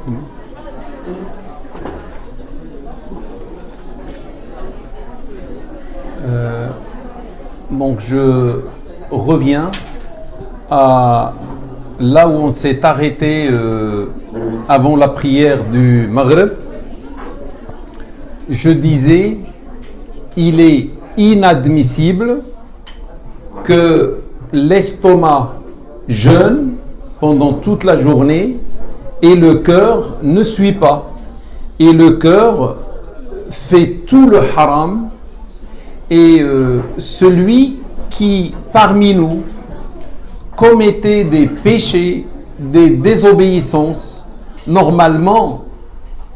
C'est bon. Donc je reviens à là où on s'est arrêté avant la prière du Maghreb. Je disais, il est inadmissible que l'estomac jeûne pendant toute la journée et le cœur ne suit pas. Et le cœur fait tout le haram. Et celui qui, parmi nous, commettait des péchés, des désobéissances, normalement,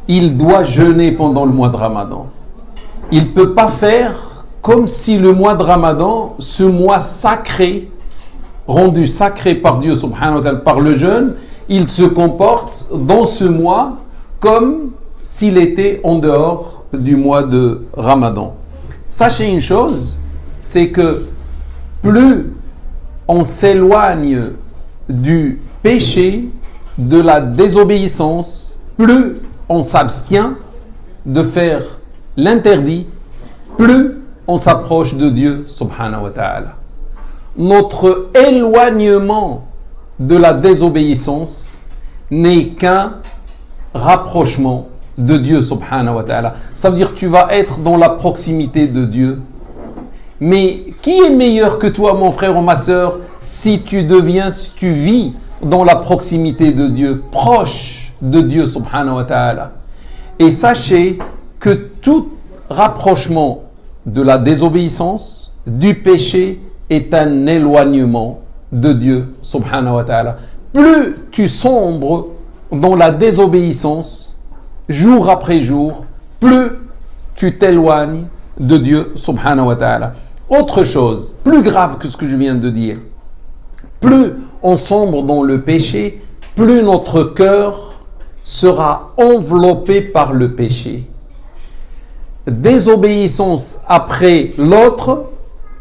il doit jeûner pendant le mois de Ramadan. Il ne peut pas faire comme si le mois de Ramadan, ce mois sacré, rendu sacré par Dieu subhanahu wa ta'ala, par le jeûne, il se comporte dans ce mois comme s'il était en dehors du mois de Ramadan. Sachez une chose, c'est que plus on s'éloigne du péché, de la désobéissance, plus on s'abstient de faire l'interdit, plus on s'approche de Dieu subhanahu wa ta'ala. Notre éloignement de la désobéissance n'est qu'un rapprochement de Dieu subhanahu wa ta'ala. Ça veut dire que tu vas être dans la proximité de Dieu. Mais qui est meilleur que toi, mon frère ou ma sœur, si tu vis dans la proximité de Dieu, proche de Dieu subhanahu wa ta'ala. Et sachez que tout rapprochement de la désobéissance, du péché, est un éloignement de Dieu subhanahu wa ta'ala. Plus tu sombres dans la désobéissance, jour après jour, plus tu t'éloignes de Dieu subhanahu wa ta'ala. Autre chose, plus grave que ce que je viens de dire, plus on sombre dans le péché, plus notre cœur sera enveloppé par le péché. Désobéissance après l'autre,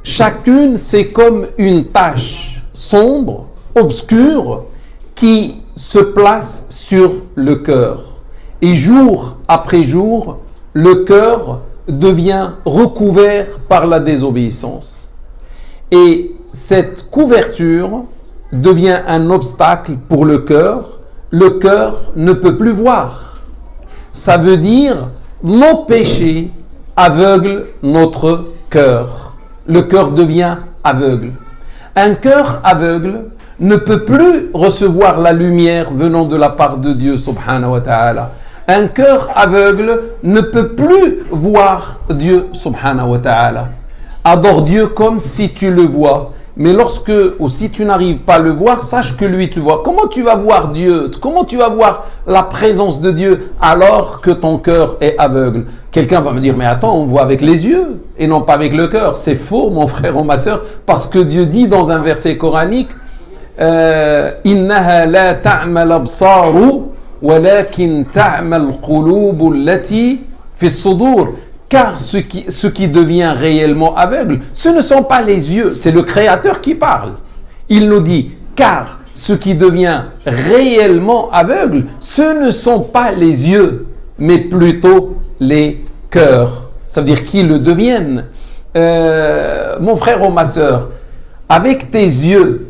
chacune c'est comme une tache sombre, obscure, qui se place sur le cœur. Et jour après jour, le cœur devient recouvert par la désobéissance. Et cette couverture devient un obstacle pour le cœur. Le cœur ne peut plus voir. Ça veut dire nos péchés aveuglent notre cœur. Le cœur devient aveugle. Un cœur aveugle ne peut plus recevoir la lumière venant de la part de Dieu subhanahu wa ta'ala. Un cœur aveugle ne peut plus voir Dieu subhanahu wa ta'ala. Adore Dieu comme si tu le vois. Mais lorsque, ou si tu n'arrives pas à le voir, sache que lui te voit. Comment tu vas voir Dieu? Comment tu vas voir la présence de Dieu alors que ton cœur est aveugle? Quelqu'un va me dire, mais attends, on voit avec les yeux et non pas avec le cœur. C'est faux, mon frère ou ma sœur, parce que Dieu dit dans un verset coranique, Innaha la ta'mal absaru walakin ta'mal qulubu allati fi sudur. Car ce qui devient réellement aveugle, ce ne sont pas les yeux, c'est le Créateur qui parle. Il nous dit, car ce qui devient réellement aveugle, ce ne sont pas les yeux, mais plutôt les cœurs. Ça veut dire qu'ils le deviennent. Mon frère ou ma sœur, avec tes yeux,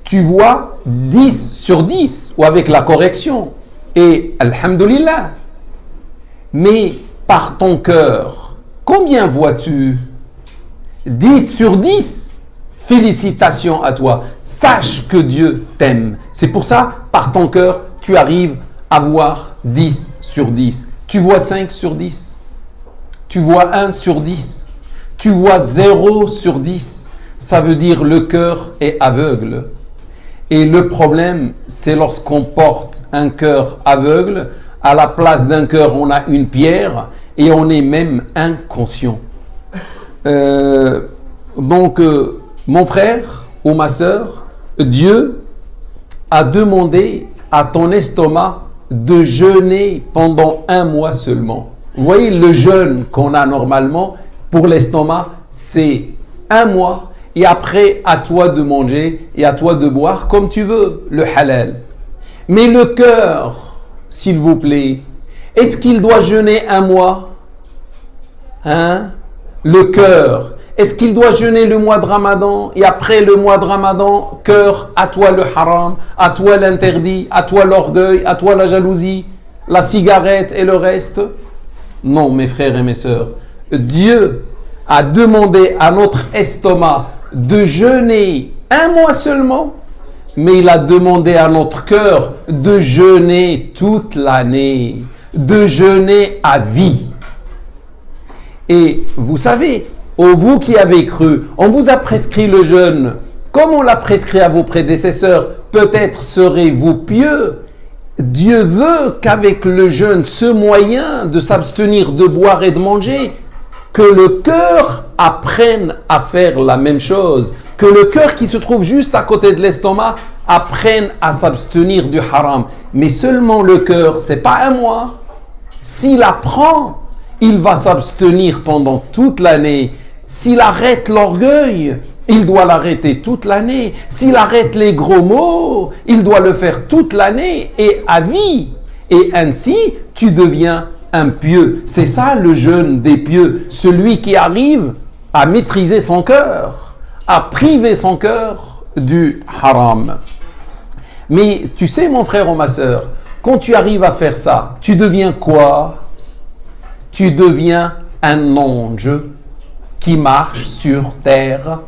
tu vois 10 sur 10, ou avec la correction, et alhamdulillah. Mais par ton cœur, combien vois-tu? 10 sur 10. Félicitations à toi. Sache que Dieu t'aime. C'est pour ça, par ton cœur, tu arrives à voir 10 sur 10. Tu vois 5 sur 10. Tu vois 1 sur 10. Tu vois 0 sur 10. Ça veut dire le cœur est aveugle. Et le problème, c'est lorsqu'on porte un cœur aveugle, à la place d'un cœur, on a une pierre et on est même inconscient. Donc, mon frère ou ma sœur, Dieu a demandé à ton estomac de jeûner pendant 1 mois seulement. Vous voyez, le jeûne qu'on a normalement pour l'estomac, c'est 1 mois. Et après, à toi de manger et à toi de boire comme tu veux, le halal. Mais le cœur, s'il vous plaît, est-ce qu'il doit jeûner un mois? Hein? Le cœur. Est-ce qu'il doit jeûner le mois de Ramadan et après le mois de Ramadan, cœur, à toi le haram, à toi l'interdit, à toi l'orgueil, à toi la jalousie, la cigarette et le reste? Non, mes frères et mes sœurs. Dieu a demandé à notre estomac de jeûner un mois seulement, mais il a demandé à notre cœur de jeûner toute l'année, de jeûner à vie. Et vous savez, vous qui avez cru, on vous a prescrit le jeûne, comme on l'a prescrit à vos prédécesseurs, peut-être serez-vous pieux. Dieu veut qu'avec le jeûne, ce moyen de s'abstenir de boire et de manger, que le cœur apprenne à faire la même chose, que le cœur qui se trouve juste à côté de l'estomac apprenne à s'abstenir du haram. Mais seulement le cœur, c'est pas un mois. S'il apprend, il va s'abstenir pendant toute l'année. S'il arrête l'orgueil, il doit l'arrêter toute l'année. S'il arrête les gros mots, il doit le faire toute l'année et à vie. Et ainsi, tu deviens un pieux. C'est ça le jeûne des pieux. Celui qui arrive à maîtriser son cœur, à priver son cœur du haram. Mais tu sais, mon frère ou ma sœur, quand tu arrives à faire ça, tu deviens quoi? Tu deviens un ange qui marche sur terre.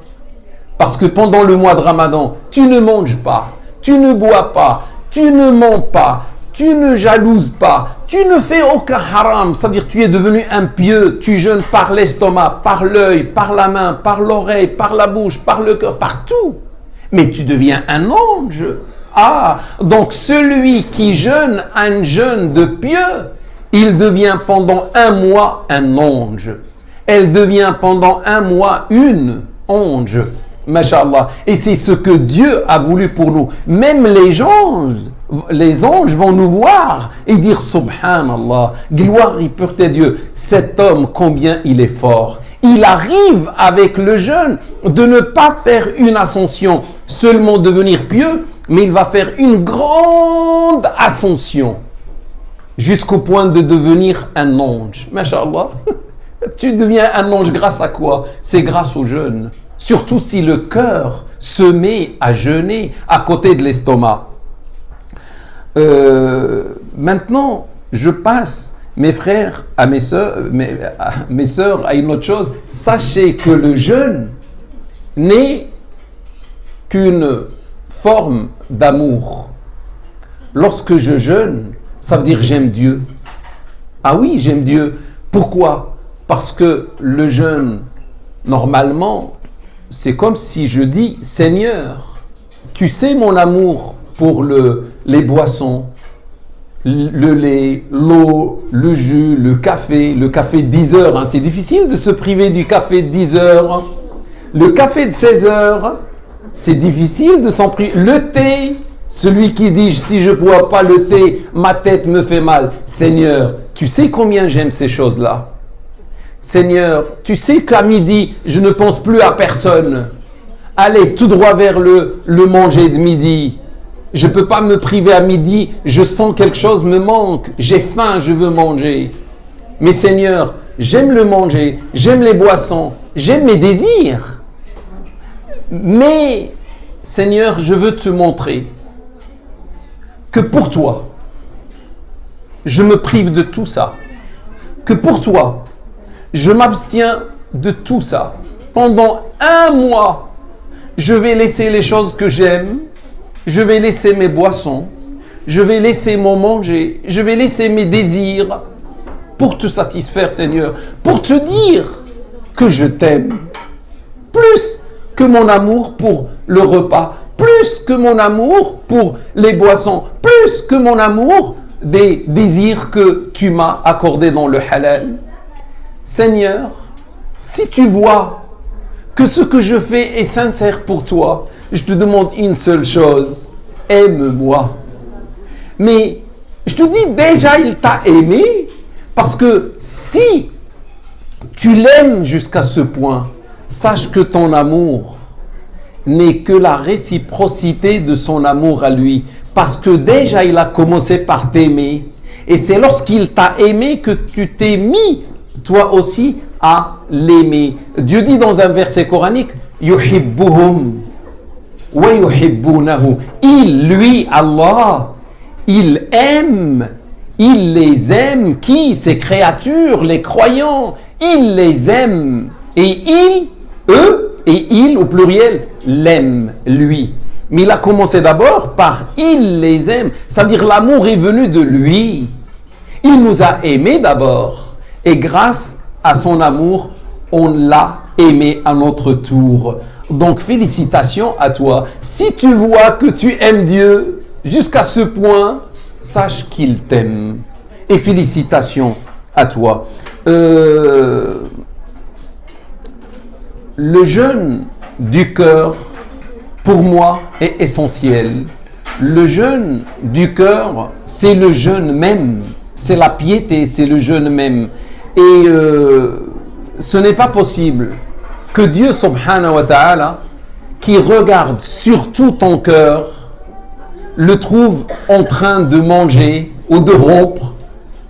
Parce que pendant le mois de Ramadan, tu ne manges pas, tu ne bois pas, tu ne mens pas, tu ne jalouses pas, tu ne fais aucun haram. C'est-à-dire tu es devenu un pieux, tu jeûnes par l'estomac, par l'œil, par la main, par l'oreille, par la bouche, par le cœur, partout. Mais tu deviens un ange. Ah, donc celui qui jeûne un jeûne de pieux, il devient pendant un mois un ange. Elle devient pendant un mois une ange. Masha'Allah. Et c'est ce que Dieu a voulu pour nous. Même les anges vont nous voir et dire Subhanallah, gloire et pureté Dieu. Cet homme, combien il est fort. Il arrive avec le jeûne de ne pas faire une ascension, seulement devenir pieux, mais il va faire une grande ascension jusqu'au point de devenir un ange. Masha'Allah. Tu deviens un ange grâce à quoi? C'est grâce au jeûne. Surtout si le cœur se met à jeûner à côté de l'estomac. Maintenant, je passe, mes frères, à mes sœurs, à une autre chose. Sachez que le jeûne n'est qu'une forme d'amour. Lorsque je jeûne, ça veut dire j'aime Dieu. Ah oui, j'aime Dieu. Pourquoi? Parce que le jeûne, normalement, c'est comme si je dis, Seigneur, tu sais mon amour pour les boissons, le lait, l'eau, le jus, le café 10 heures. Hein. C'est difficile de se priver du café de 10 heures. Le café de 16 heures, c'est difficile de s'en priver. Le thé, celui qui dit, si je ne bois pas le thé, ma tête me fait mal. Seigneur, tu sais combien j'aime ces choses-là. Seigneur, tu sais qu'à midi, je ne pense plus à personne. Allez, tout droit vers le manger de midi. Je ne peux pas me priver à midi, je sens quelque chose me manque. J'ai faim, je veux manger. Mais Seigneur, j'aime le manger, j'aime les boissons, j'aime mes désirs. Mais, Seigneur, je veux te montrer que pour toi, je me prive de tout ça. Que pour toi, je m'abstiens de tout ça. Pendant un mois, je vais laisser les choses que j'aime, je vais laisser mes boissons, je vais laisser mon manger, je vais laisser mes désirs pour te satisfaire, Seigneur, pour te dire que je t'aime. Plus que mon amour pour le repas, plus que mon amour pour les boissons, plus que mon amour des désirs que tu m'as accordés dans le halal. Seigneur, si tu vois que ce que je fais est sincère pour toi, je te demande une seule chose, aime-moi. Mais je te dis déjà, il t'a aimé, parce que si tu l'aimes jusqu'à ce point, sache que ton amour n'est que la réciprocité de son amour à lui. Parce que déjà, il a commencé par t'aimer. Et c'est lorsqu'il t'a aimé que tu t'es mis, toi aussi, à l'aimer. Dieu dit dans un verset coranique, yuhibbuhum wa yuhibbunahu. Il, lui, Allah, il les aime. Qui? Ces créatures, les croyants. Il les aime. Et il, au pluriel, l'aime, lui. Mais il a commencé d'abord par il les aime. C'est-à-dire l'amour est venu de lui. Il nous a aimés d'abord. Et grâce à son amour, on l'a aimé à notre tour. Donc félicitations à toi. Si tu vois que tu aimes Dieu jusqu'à ce point, sache qu'il t'aime. Et félicitations à toi. Le jeûne du cœur, pour moi, est essentiel. Le jeûne du cœur, c'est le jeûne même. C'est la piété, c'est le jeûne même. Et ce n'est pas possible que Dieu, subhanahu wa ta'ala, qui regarde surtout ton cœur, le trouve en train de manger ou de rompre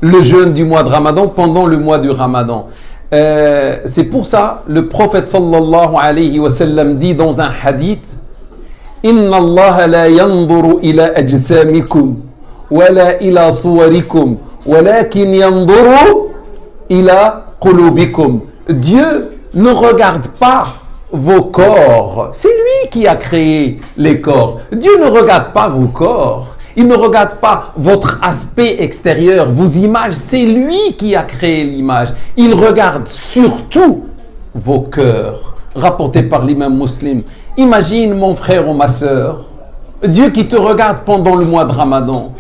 le jeûne du mois de Ramadan pendant le mois du Ramadan. C'est pour ça le prophète sallallahu alayhi wa sallam dit dans un hadith, Inna Allah la yanzuru ila ajsamikum wala ila suwarikum walakin yanzuru ila qulubikum. Dieu ne regarde pas vos corps. C'est lui qui a créé les corps. Dieu ne regarde pas vos corps. Il ne regarde pas votre aspect extérieur, vos images. C'est lui qui a créé l'image. Il regarde surtout vos cœurs. Rapporté par l'imam Muslim. Imagine mon frère ou ma sœur, Dieu qui te regarde pendant le mois de Ramadan.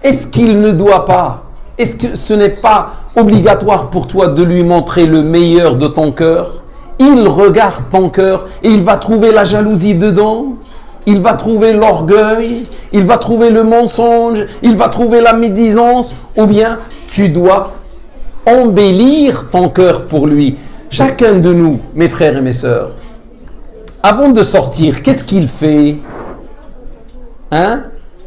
Est-ce qu'il ne doit pas, est-ce que ce n'est pas obligatoire pour toi de lui montrer le meilleur de ton cœur? Il regarde ton cœur et il va trouver la jalousie dedans. Il va trouver l'orgueil, il va trouver le mensonge, il va trouver la médisance, ou bien tu dois embellir ton cœur pour lui. Chacun de nous, mes frères et mes sœurs, avant de sortir, qu'est-ce qu'il fait?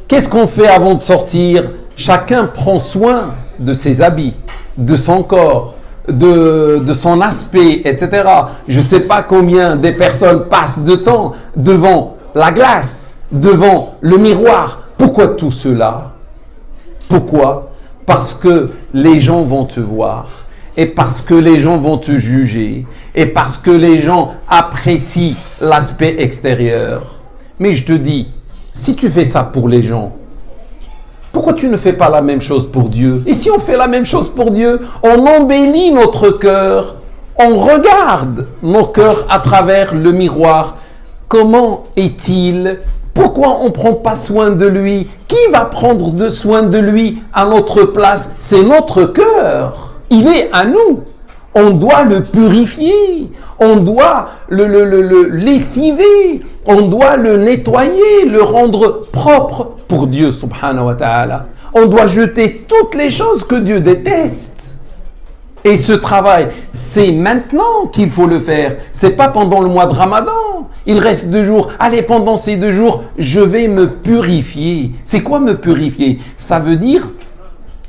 Qu'est-ce qu'on fait avant de sortir? Chacun prend soin de ses habits, de son corps, de son aspect, etc. Je ne sais pas combien des personnes passent de temps devant la glace, devant le miroir. Pourquoi tout cela? Pourquoi? Parce que les gens vont te voir, et parce que les gens vont te juger, et parce que les gens apprécient l'aspect extérieur. Mais je te dis, si tu fais ça pour les gens, pourquoi tu ne fais pas la même chose pour Dieu? Et si on fait la même chose pour Dieu, on embellit notre cœur, on regarde nos cœurs à travers le miroir. Comment est-il? Pourquoi on ne prend pas soin de lui? Qui va prendre soin de lui à notre place? C'est notre cœur. Il est à nous. On doit le purifier. On doit le lessiver. On doit le nettoyer, le rendre propre pour Dieu, subhanahu wa ta'ala. On doit jeter toutes les choses que Dieu déteste. Et ce travail, c'est maintenant qu'il faut le faire. C'est pas pendant le mois de Ramadan. Il reste 2 jours. Allez, pendant ces 2 jours, je vais me purifier. C'est quoi me purifier? Ça veut dire,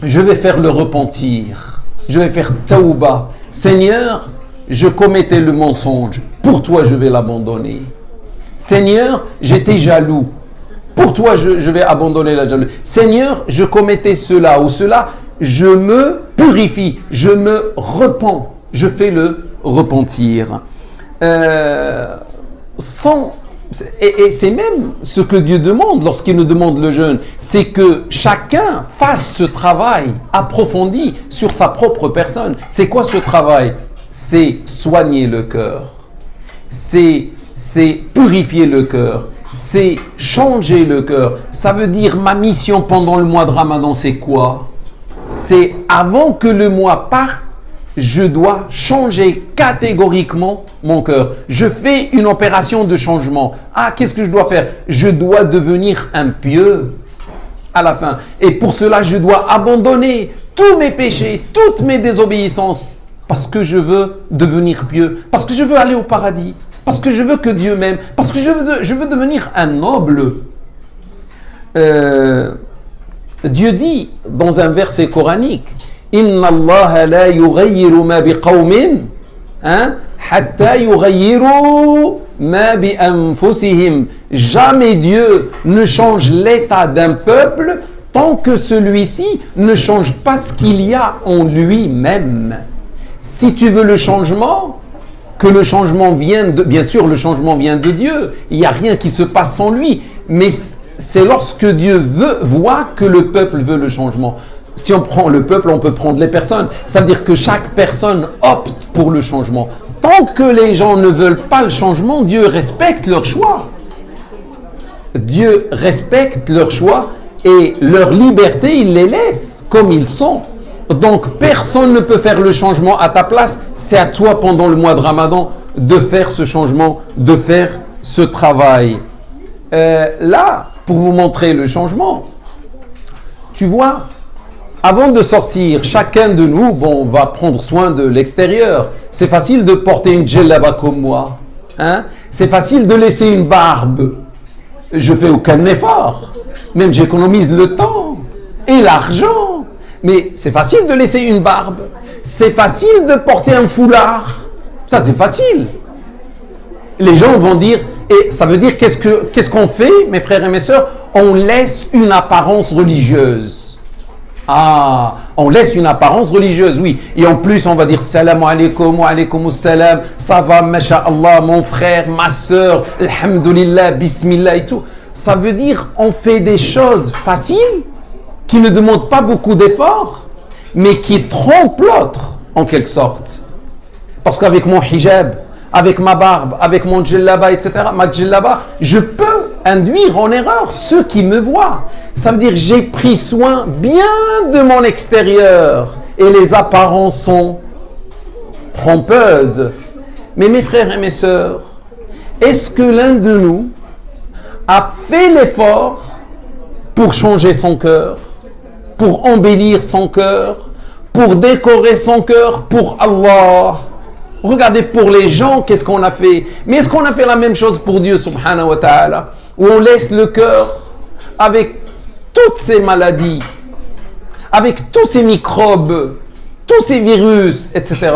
je vais faire le repentir. Je vais faire taouba. Seigneur, je commettais le mensonge. Pour toi, je vais l'abandonner. Seigneur, j'étais jaloux. Pour toi, je vais abandonner la jalousie. Seigneur, je commettais cela ou cela. Je me purifie, je me repens, je fais le repentir. Et c'est même ce que Dieu demande lorsqu'il nous demande le jeûne, c'est que chacun fasse ce travail approfondi sur sa propre personne. C'est quoi ce travail? C'est soigner le cœur, c'est purifier le cœur, c'est changer le cœur. Ça veut dire ma mission pendant le mois de Ramadan, c'est quoi? C'est avant que le mois parte, je dois changer catégoriquement mon cœur. Je fais une opération de changement. Ah, qu'est-ce que je dois faire? Je dois devenir un pieux à la fin. Et pour cela, je dois abandonner tous mes péchés, toutes mes désobéissances, parce que je veux devenir pieux, parce que je veux aller au paradis, parce que je veux que Dieu m'aime, parce que je veux devenir un noble. Dieu dit dans un verset coranique, Inna Allah la yughayyiru ma biqawmin hatta yughayyiru ma bi anfusihim. Jamais Dieu ne change l'état d'un peuple tant que celui-ci ne change pas ce qu'il y a en lui-même. Si tu veux le changement, que le changement vienne de... Bien sûr, le changement vient de Dieu. Il n'y a rien qui se passe sans lui. Mais c'est lorsque Dieu voit que le peuple veut le changement. Si on prend le peuple, on peut prendre les personnes. Ça veut dire que chaque personne opte pour le changement. Tant que les gens ne veulent pas le changement, Dieu respecte leur choix. Dieu respecte leur choix et leur liberté, il les laisse comme ils sont. Donc personne ne peut faire le changement à ta place. C'est à toi pendant le mois de Ramadan de faire ce changement, de faire ce travail. Là, pour vous montrer le changement, tu vois, avant de sortir, chacun de nous, bon, va prendre soin de l'extérieur. C'est facile de porter une djellaba comme moi. C'est facile de laisser une barbe. Je fais aucun effort. Même j'économise le temps et l'argent. Mais c'est facile de laisser une barbe. C'est facile de porter un foulard. Ça, c'est facile. Les gens vont dire, et ça veut dire qu'est-ce qu'on fait, mes frères et mes sœurs? On laisse une apparence religieuse. Ah, on laisse une apparence religieuse, oui. Et en plus, on va dire salam alaikum wa alaikum salam, ça va, masha'Allah, mon frère, ma sœur, alhamdulillah, bismillah et tout. Ça veut dire on fait des choses faciles qui ne demandent pas beaucoup d'efforts, mais qui trompent l'autre, en quelque sorte. Parce qu'avec mon hijab, avec ma barbe, avec mon djellaba, etc., ma djellaba, je peux induire en erreur ceux qui me voient. Ça veut dire j'ai pris soin bien de mon extérieur et les apparences sont trompeuses. Mais mes frères et mes sœurs, est-ce que l'un de nous a fait l'effort pour changer son cœur, pour embellir son cœur, pour décorer son cœur pour Allah? Regardez pour les gens, qu'est-ce qu'on a fait? Mais est-ce qu'on a fait la même chose pour Dieu, subhanahu wa ta'ala, où on laisse le cœur avec toutes ces maladies, avec tous ces microbes, tous ces virus, etc.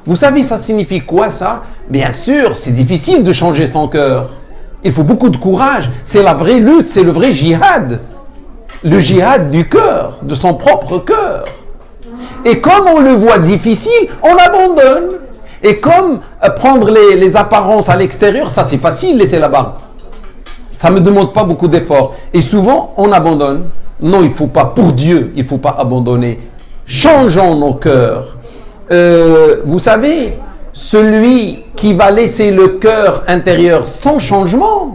Vous savez, ça signifie quoi ça? Bien sûr, c'est difficile de changer son cœur. Il faut beaucoup de courage. C'est la vraie lutte, c'est le vrai djihad. Le djihad du cœur, de son propre cœur. Et comme on le voit difficile, on abandonne. Et comme prendre les apparences à l'extérieur, ça c'est facile, laisser la barbe. Ça ne me demande pas beaucoup d'efforts. Et souvent, on abandonne. Non, il ne faut pas, pour Dieu, il ne faut pas abandonner. Changeons nos cœurs. Vous savez, celui qui va laisser le cœur intérieur sans changement,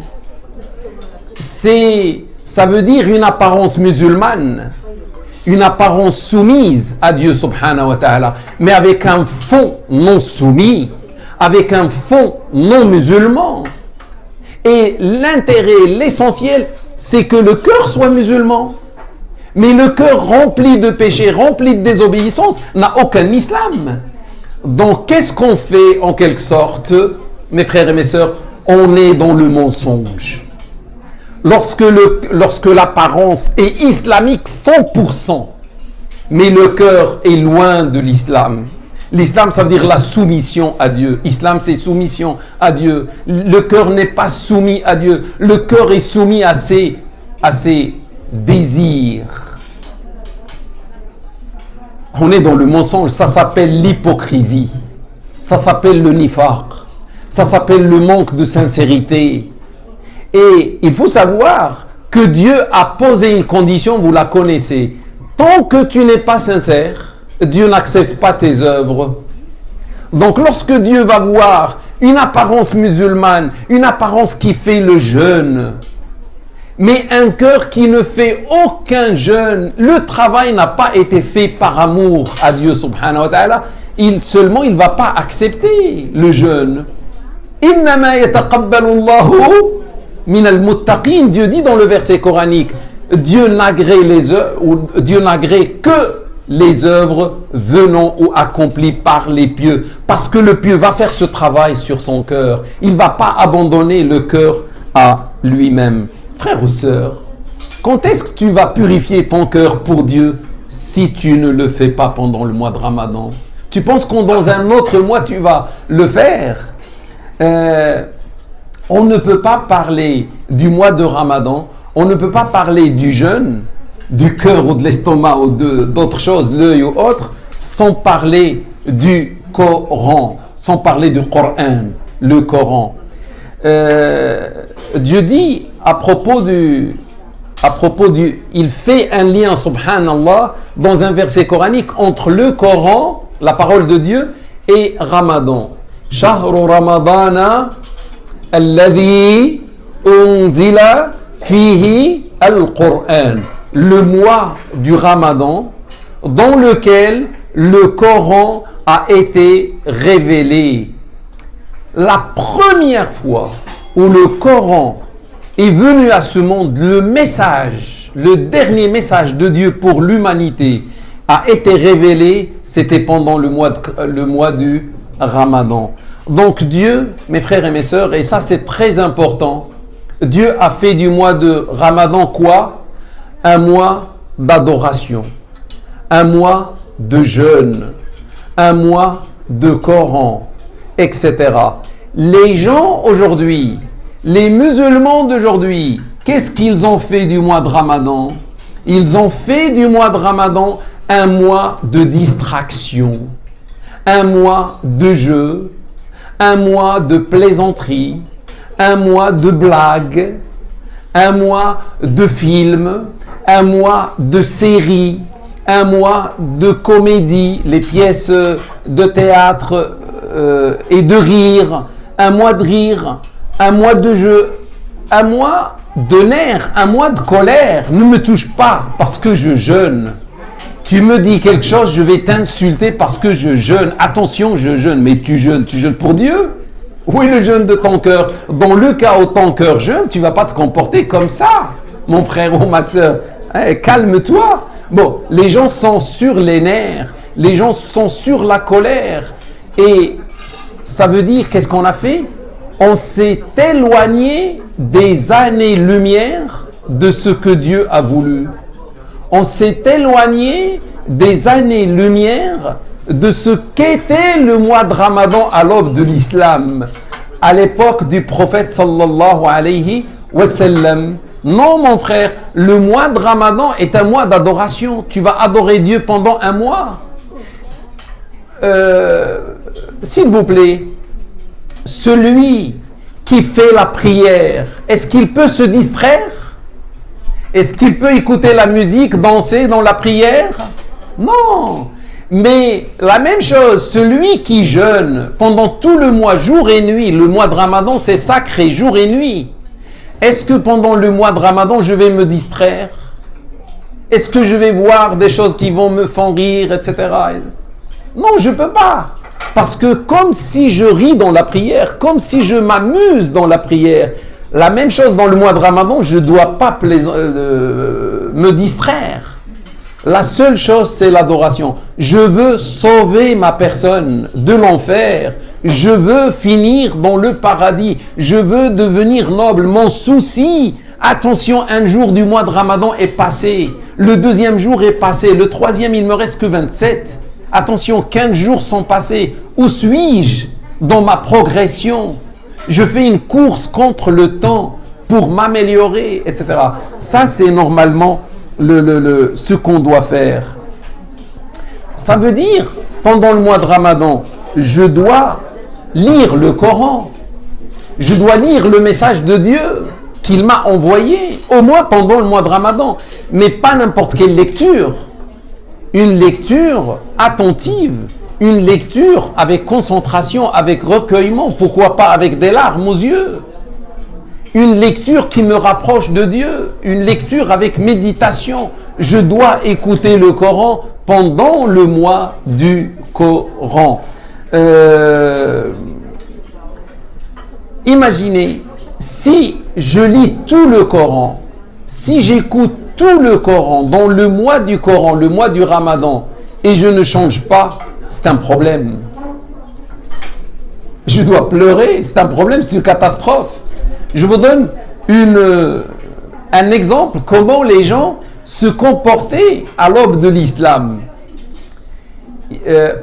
ça veut dire une apparence musulmane, une apparence soumise à Dieu subhanahu wa ta'ala, mais avec un fond non soumis, avec un fond non musulman. Et l'intérêt, l'essentiel, c'est que le cœur soit musulman. Mais le cœur rempli de péché, rempli de désobéissance, n'a aucun islam. Donc, qu'est-ce qu'on fait en quelque sorte, mes frères et mes sœurs? On est dans le mensonge. Lorsque l'apparence est islamique 100%, mais le cœur est loin de l'islam. L'islam, ça veut dire la soumission à Dieu. Islam, c'est soumission à Dieu. Le cœur n'est pas soumis à Dieu. Le cœur est soumis à ses désirs. On est dans le mensonge. Ça s'appelle l'hypocrisie. Ça s'appelle le nifaq. Ça s'appelle le manque de sincérité. Et il faut savoir que Dieu a posé une condition, vous la connaissez. Tant que tu n'es pas sincère, Dieu n'accepte pas tes œuvres. Donc lorsque Dieu va voir une apparence musulmane, une apparence qui fait le jeûne, mais un cœur qui ne fait aucun jeûne, le travail n'a pas été fait par amour à Dieu subhanahu wa ta'ala, il ne va pas accepter le jeûne. Innama yataqabbalu Allahu min al-muttaqin. Dieu dit dans le verset coranique, Dieu n'agrée que les œuvres venant ou accomplies par les pieux. Parce que le pieux va faire ce travail sur son cœur. Il ne va pas abandonner le cœur à lui-même. Frères ou sœurs, Quand est-ce que tu vas purifier ton cœur pour Dieu si tu ne le fais pas pendant le mois de Ramadan? Tu penses que dans un autre mois, tu vas le faire? On ne peut pas parler du mois de Ramadan, on ne peut pas parler du jeûne, du cœur ou de l'estomac ou d'autres choses, l'œil ou autre, sans parler du Coran, sans parler du Coran, le Coran. Dieu dit à propos du, il fait un lien, subhanallah, dans un verset coranique entre le Coran, la parole de Dieu, et Ramadan. Shahru Ramadana alladhi unzila fihi al-Qur'an. Le mois du Ramadan dans lequel le Coran a été révélé. La première fois où le Coran est venu à ce monde, le message, le dernier message de Dieu pour l'humanité a été révélé, c'était pendant le mois du Ramadan. Donc Dieu, mes frères et mes sœurs, et ça c'est très important, Dieu a fait du mois de Ramadan quoi? Un mois d'adoration, un mois de jeûne, un mois de Coran, etc. Les gens aujourd'hui, les musulmans d'aujourd'hui, qu'est-ce qu'ils ont fait du mois de Ramadan? Ils ont fait du mois de Ramadan un mois de distraction, un mois de jeu, un mois de plaisanterie, un mois de blagues, un mois de films, un mois de séries, un mois de comédie, les pièces de théâtre et de rire, un mois de rire, un mois de jeu, un mois de nerfs, un mois de colère. Ne me touche pas parce que je jeûne. Tu me dis quelque chose, je vais t'insulter parce que je jeûne. Attention, je jeûne. Mais tu jeûnes pour Dieu? Où est le jeûne de ton cœur? Dans le cas où ton cœur jeûne, tu ne vas pas te comporter comme ça, mon frère ou ma soeur. Calme-toi. Bon, les gens sont sur les nerfs, les gens sont sur la colère. Et ça veut dire, qu'est-ce qu'on a fait? On s'est éloigné des années-lumière de ce que Dieu a voulu. On s'est éloigné des années-lumière de ce qu'était le mois de Ramadan à l'aube de l'islam, à l'époque du prophète sallallahu alayhi wa sallam. Non, mon frère, le mois de Ramadan est un mois d'adoration. Tu vas adorer Dieu pendant un mois. S'il vous plaît, celui qui fait la prière, est-ce qu'il peut se distraire? Est-ce qu'il peut écouter la musique, danser dans la prière? Non. Mais la même chose, celui qui jeûne pendant tout le mois, jour et nuit, le mois de Ramadan, c'est sacré, jour et nuit. Est-ce que pendant le mois de Ramadan, je vais me distraire? Est-ce que je vais voir des choses qui vont me faire rire, etc. Non, je ne peux pas. Parce que comme si je ris dans la prière, comme si je m'amuse dans la prière, la même chose dans le mois de Ramadan, je ne dois pas me distraire. La seule chose, c'est l'adoration. Je veux sauver ma personne de l'enfer. Je veux finir dans le paradis. Je veux devenir noble. Mon souci, attention, un jour du mois de Ramadan est passé. Le deuxième jour est passé. Le troisième, il ne me reste que 27. Attention, 15 jours sont passés. Où suis-je dans ma progression? Je fais une course contre le temps pour m'améliorer, etc. Ça, c'est normalement ce qu'on doit faire. Ça veut dire, pendant le mois de Ramadan, je dois lire le Coran. Je dois lire le message de Dieu qu'il m'a envoyé, au moins pendant le mois de Ramadan. Mais pas n'importe quelle lecture. Une lecture attentive, une lecture avec concentration, avec recueillement, pourquoi pas avec des larmes aux yeux. Une lecture qui me rapproche de Dieu, une lecture avec méditation. Je dois écouter le Coran pendant le mois du Coran. Imaginez, si je lis tout le Coran, si j'écoute tout le Coran dans le mois du Coran, le mois du Ramadan, et je ne change pas, c'est un problème. Je dois pleurer, c'est un problème, c'est une catastrophe. Je vous donne un exemple comment les gens se comportaient à l'aube de l'islam.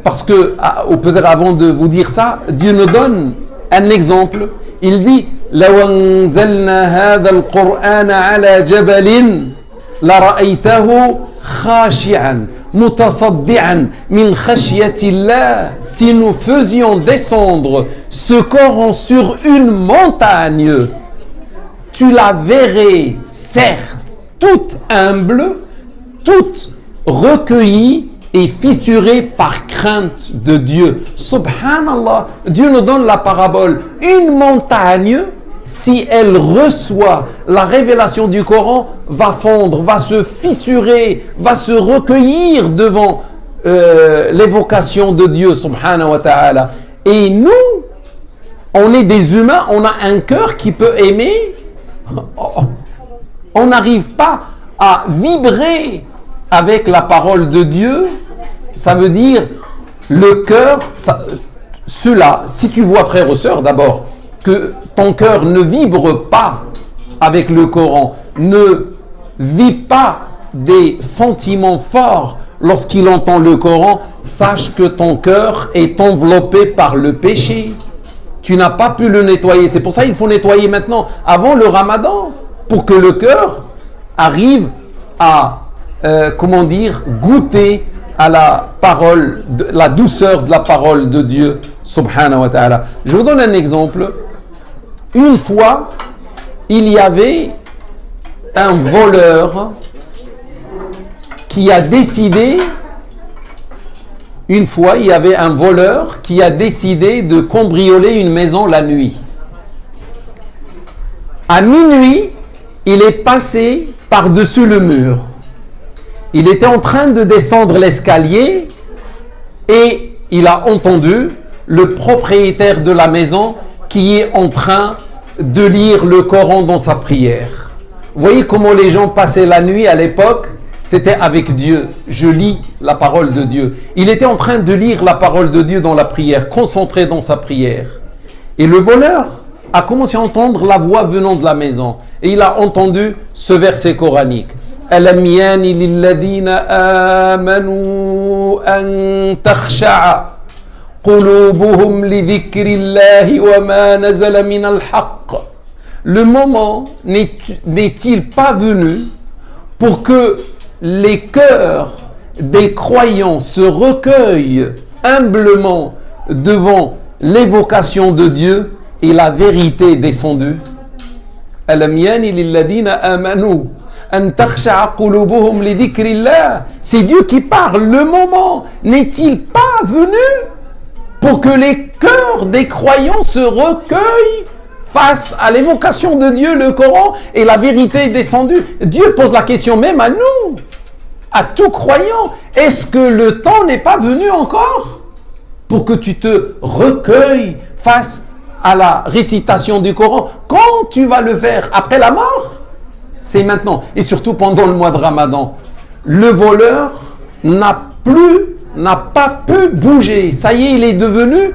Parce que, ou peut-être avant de vous dire ça, Dieu nous donne un exemple. Il dit لو أنزلنا هذا القرآن على جبل لرأيته خاشعا متصدعا من خشية الله. Si nous faisions descendre ce Coran sur une montagne, tu la verrais, certes, toute humble, toute recueillie et fissurée par crainte de Dieu. Subhanallah, Dieu nous donne la parabole. Une montagne, si elle reçoit la révélation du Coran, va fondre, va se fissurer, va se recueillir devant l'évocation de Dieu, subhanahu wa ta'ala. Et nous, on est des humains, on a un cœur qui peut aimer. On n'arrive pas à vibrer avec la parole de Dieu. Ça veut dire le cœur, cela, si tu vois frère ou sœur d'abord, que ton cœur ne vibre pas avec le Coran, ne vit pas des sentiments forts lorsqu'il entend le Coran, sache que ton cœur est enveloppé par le péché. Tu n'as pas pu le nettoyer. C'est pour ça qu'il faut nettoyer maintenant, avant le Ramadan, pour que le cœur arrive à, goûter à la parole, la douceur de la parole de Dieu, subhanahu wa ta'ala. Je vous donne un exemple. Une fois, il y avait un voleur qui a décidé, de cambrioler une maison la nuit. À minuit, il est passé par-dessus le mur. Il était en train de descendre l'escalier et il a entendu le propriétaire de la maison qui est en train de lire le Coran dans sa prière. Vous voyez comment les gens passaient la nuit à l'époque? C'était avec Dieu. Je lis la parole de Dieu. Il était en train de lire la parole de Dieu dans la prière, concentré dans sa prière. Et le voleur a commencé à entendre la voix venant de la maison. Et il a entendu ce verset coranique. أَلَمْ يَانِ لِلَّذِينَ آمَنُوا أَن تَخْشَعَ قُلُوبُهُمْ لِذِكْرِ اللَّهِ وَمَا نَزَلَ مِنَ الْحَقِّ. Le moment n'est-il pas venu pour que les cœurs des croyants se recueillent humblement devant l'évocation de Dieu et la vérité descendue? أَلَمْ يَانِ لِلَّذِينَ آمَنُوا أَن تَخْشَعَ قُلُوبُهُمْ لِذِكْرِ اللَّهِ. C'est Dieu qui parle. Le moment n'est-il pas venu pour que les cœurs des croyants se recueillent face à l'évocation de Dieu, le Coran, et la vérité est descendue? Dieu pose la question même à nous, à tout croyant. Est-ce que le temps n'est pas venu encore pour que tu te recueilles face à la récitation du Coran? Quand tu vas le faire? Après la mort? C'est maintenant. Et surtout pendant le mois de Ramadan. Le voleur n'a pas pu bouger. Ça y est, il est devenu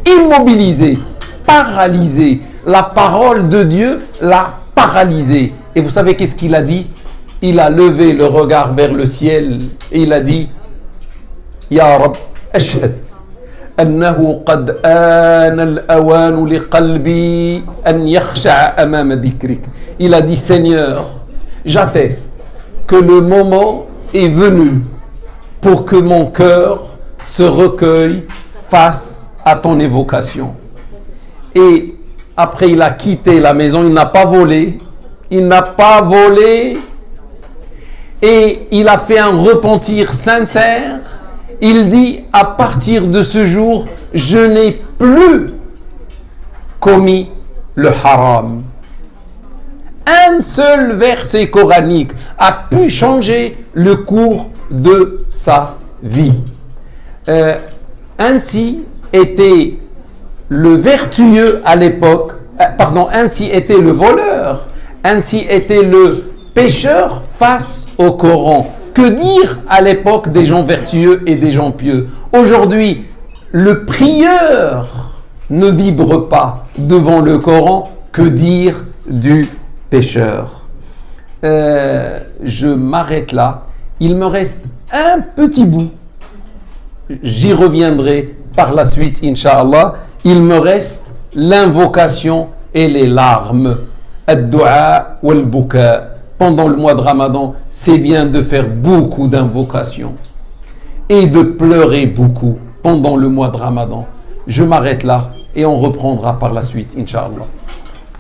immobilisé, paralysé. La parole de Dieu l'a paralysé. Et vous savez qu'est-ce qu'il a dit? Il a levé le regard vers le ciel et il a dit: Ya Rab, ashhad annahu qad ana al-awan li qalbi an yakhsha'a amama dhikrik. Il a dit: Seigneur, j'atteste que le moment est venu pour que mon cœur se recueille face à ton évocation. Et après, il a quitté la maison, il n'a pas volé. Et il a fait un repentir sincère. Il dit: à partir de ce jour, je n'ai plus commis le haram. Un seul verset coranique a pu changer le cours de sa vie. Ainsi était le vertueux à l'époque, ainsi était le voleur, ainsi était le pécheur face au Coran. Que dire à l'époque des gens vertueux et des gens pieux? Aujourd'hui, le prieur ne vibre pas devant le Coran. Que dire du pécheur? je m'arrête là. Il me reste un petit bout. J'y reviendrai par la suite, Inch'Allah. Il me reste l'invocation et les larmes. Ad-du'a wal-buka. Pendant le mois de Ramadan, c'est bien de faire beaucoup d'invocations et de pleurer beaucoup pendant le mois de Ramadan. Je m'arrête là et on reprendra par la suite, Inch'Allah.